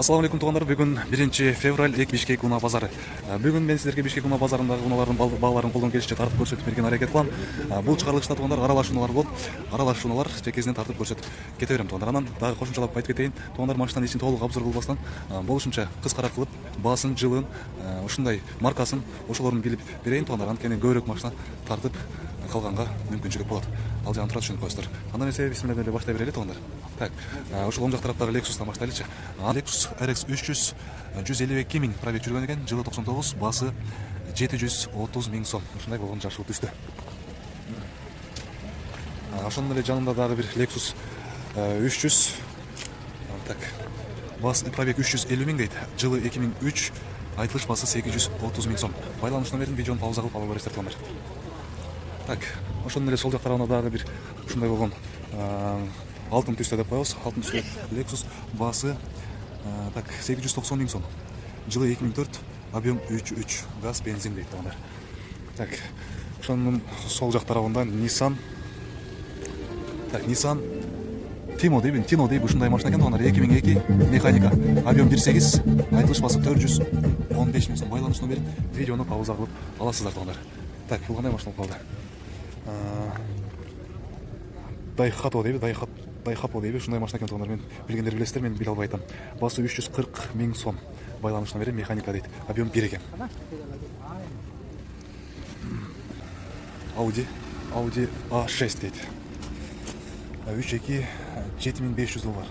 Ассаламу алейкум тугандар. Бүгін 1 февраль Бишкек уна базары. Бүгін мен сіздерге Бишкек уна базарындағы уналардың бағаларын қолдан келгенше тартып көрсетіп берген әрекет қыламын. Бұл шығарылышта тугандар аралаш уналар болып, аралаш уналар жекесінен тартып көрсетіп кете беремін тугандар. Анан дағы қосымшалап айтып кетейін. Тугандар машинаның ишин толық обзор кылбастан, болушунча кыскара кылып, баасын, жылын, ушундай маркасын, ошолорун билип берейин тугандар. Анткени көбүрөөк машина тартып калганга мүмкүнчүлүк болот. Ал жагын тура түшүнүп коесуздар. Андан эсе бисмилlah деп баштай берели тугандар. Так, ошол оң жак тараптагы Lexus'тан баштайлычы. Lexus RX 300 152 миң пробег жүргөн экен, жылы 99, басы 730 миң сом. Ушундай болгон жашыл түстө. Ошонун эле жанында дагы бир Lexus 300. Так, басы пробег 350 миң дейт, жылы 2003, айтылыш басы 830 миң сом. Байланыш номерин видеону пауза кылып ала бересиздер тугандар. Так, ошонун эле сол жак тарабында дагы бир ушундай болгон алтын түстө деп коебуз. Алтын түстө Lexus, басы так 890 миң сом. Жылы 2004, объем 3.3, газ, бензин дейт тугандар. Так, ошонун сол жак тарабында Nissan. Так, Nissan Tino дейби, ушундай машина экен тугандар. 2002 механика, объем 1.8, айтылыш басы 415 миң сом. Байланыш номерин видеону пауза кылып аласыздар тугандар. Так, бул кандай машина болуп калды? Daihatsu дейби, ушундай машина экен тугандар. Мен билгендер билесиздер, мен биле албай айтам. Басы 340 миң сом. Байланыш номери механика дейт. Объем 1 экен. Audi A6 дейт. 3.2 7500 доллар.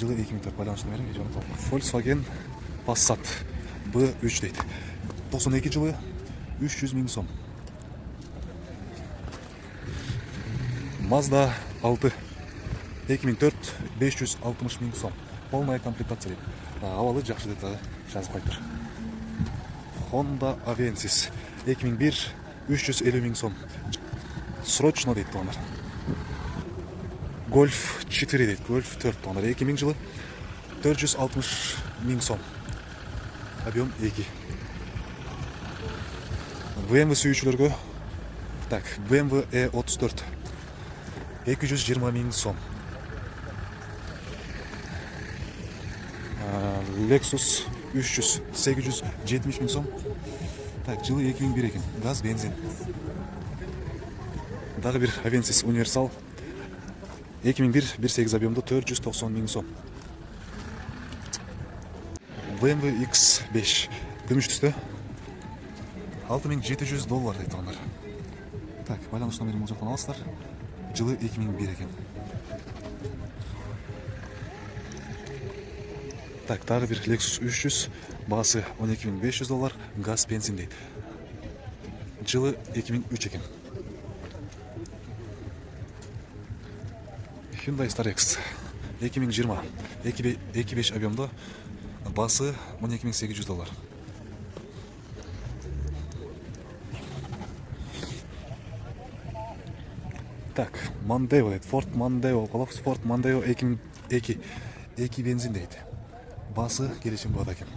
Жылы 2004. Байланыш номери видеону калып. Volkswagen Passat B3 дейт. 92 жылы 300 миң сом. Mazda 6 2004 560 миң сом. Полная комплектация дейт. Абалы жакшы дейт, жазып коюптур. Honda Avensis 2001 350 миң сом. Срочно дейт тугандар. Golf 4 дейт, Golf 4 тугандар. 2000 жылы 460 миң сом. Объем 2. BMW сүйүүчүлөргө, так, BMW E34 220 миң сом. Lexus 300 870 миң сом. Так, жылы 2001 экен, газ, бензин. Дагы бир Avensis Universal 2001 1.8 объемдо 490 миң сом. BMW X5 күмүш түстө 6700 доллар дейт тугандар. Так, байланыш номерин бул жактан аласыздар. Жылы 2001 экен. Так, дагы бир Lexus 300, басы 12500 доллар, газ, бензин дейт. Жылы 2003 экен. Hyundai Starex 2020 2.5 объемдо, басы 12800 доллар. Так, Mondeo дейт, Ford Mondeo, Ford Mondeo 2002 бензин дейт. Басы келишим болот экен.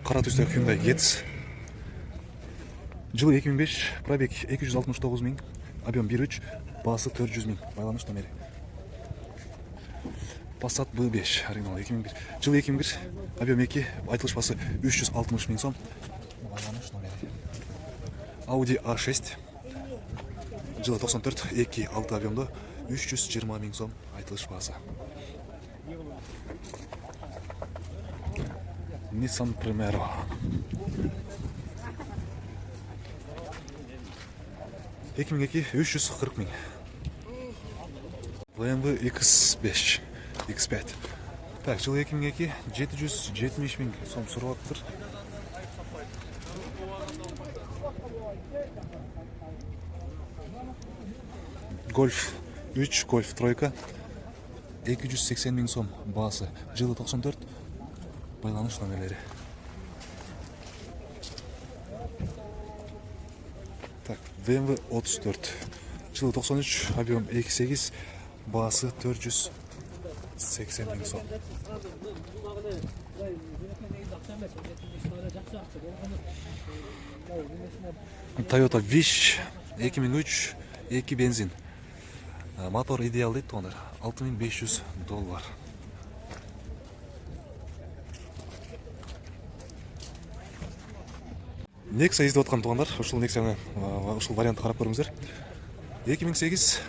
Кара түстө Hyundai Getz. Жылы 2005, пробег 269 миң, объем 1.3, басы 400 миң. Байланыш номери. Passat B5 оригинал 2001. Жылы 2001, объем 2, айтылыш басы 360 миң сом. Байланыш номери. Audi A6. Жылы 94, 2.6 объемдо 320 миң сом, айтылыш басы. Nissan Primero 2002 340 миң. BMW X5. Так, жылы 2002 770 миң сом сурап атыптыр. Golf 3, Golf 3 280 миң сом, басы. Жылы 94, байланыш номерлери. Так, BMW 34 жылы 93, объем 2.8, басы 480 миң сом. Toyota Wish 2003 2 бензин. Мотор идеал дейт тугандар. 6500 доллар. Nexia издеп отқан туғандар, ушул Nexia'ны ушул вариантты карап көрүңүздөр. 2008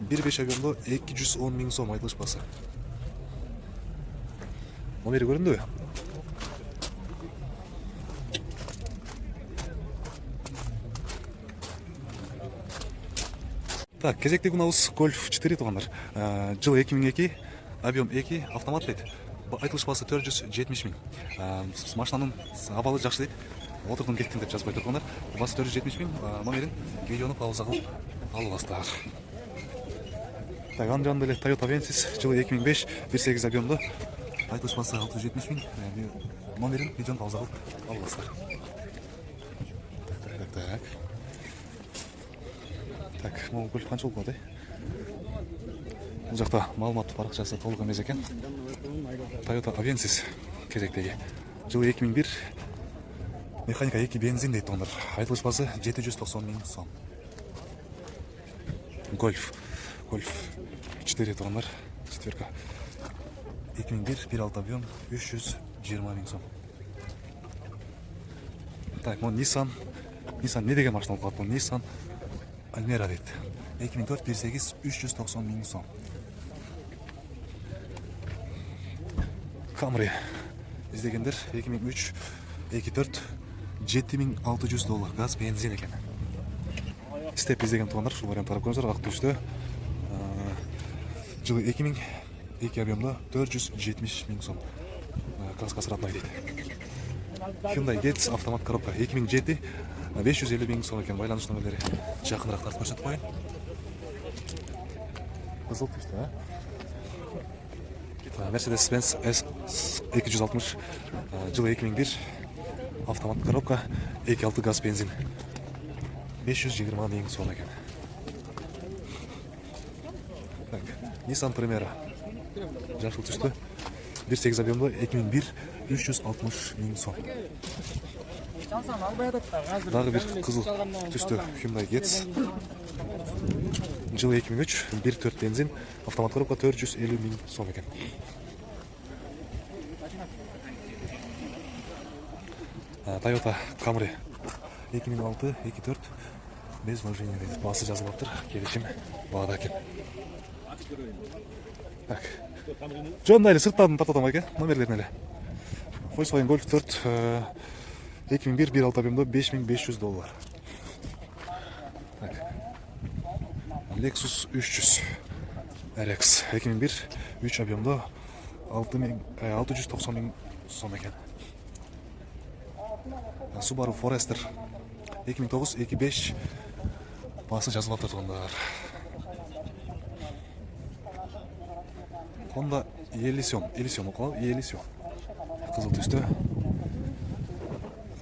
1.5 объемдо 210 миң сом айтылыш басы. Номери көрүндүбү? Так, кезектеги унабыз Golf 4 туғандар. Жыл 2002, объем 2, автомат дейт. Айтылыш басы 470 миң. Машинанын абалы жакшы дейт. Отырдым кеттим деп жазбай тургандар. Басы 470 миң. Номерин видеону пауза кылып алыңыздар. Так, анын жанында эле Toyota Avensis жылы 2005, 1.8 объемдо. Айтылыш басы 670 миң. Номерин видеону пауза кылып алыңыздар. Так, могу Golf канча болуп калат? Бул жакта маалымат баракчасы толук эмес экен. Toyota Avensis кезектеги. Жылы 2001, механика 2 бензин дейт тугандар. Айтылыш басы 790 миң сом. Golf 4 тугандар. Четверка. 2001, 1.6 объем 320 миң сом. Так, могу Nissan не деген машина болуп калат? Nissan Almera дейт. 2004, 1.8 390 миң сом. Camry издегендер 2003, 2.4 7600 доллар газ бензин экен. Степ издеген тугандар, ушул вариант карап көрүңүздөр. Ак түстө. Жылы 2000, 2 объемдо 470 миң сом. Краскасы родной дейт. Hyundai Getz автомат коробка 2007, 550 миң сом экен. Байланыш номерлери жакыныраак тартып көрсөтүп коеюн. Кызыл түстө, Mercedes-Benz S260 жылы 2001, автомат коробка 2.6 газ бензин 520 миң сом экен. Так, Nissan Primera жашыл түстө 1.8 объемдо 2001, 360 миң сом. Дагы бир кызыл түстө Hyundai Getz жылы 2003, 1.4 бензин, автомат коробка 450 миң сом экен. Toyota Camry 2006, 2.4 без вложения дейт. Басы жазылыптыр, келишим баада экен. Так. Жонда эле сырттан тартатам экен, номерлерин эле. Volkswagen Golf 4 2001, 1.6 объемдо 5500 доллар. Так. Lexus 300 RX 2001, 3 объемдо 690 миң сом экен. Subaru Forester 2009, 2.5 басы жазылып тургандар. Honda Elysion окуп, Elysion. Кызыл түстө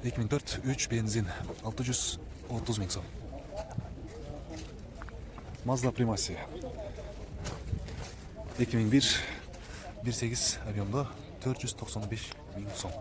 2004, 3 бензин 630 миң сом. Mazda Primacy 2001, 1.8 объемдо 495 миң сом.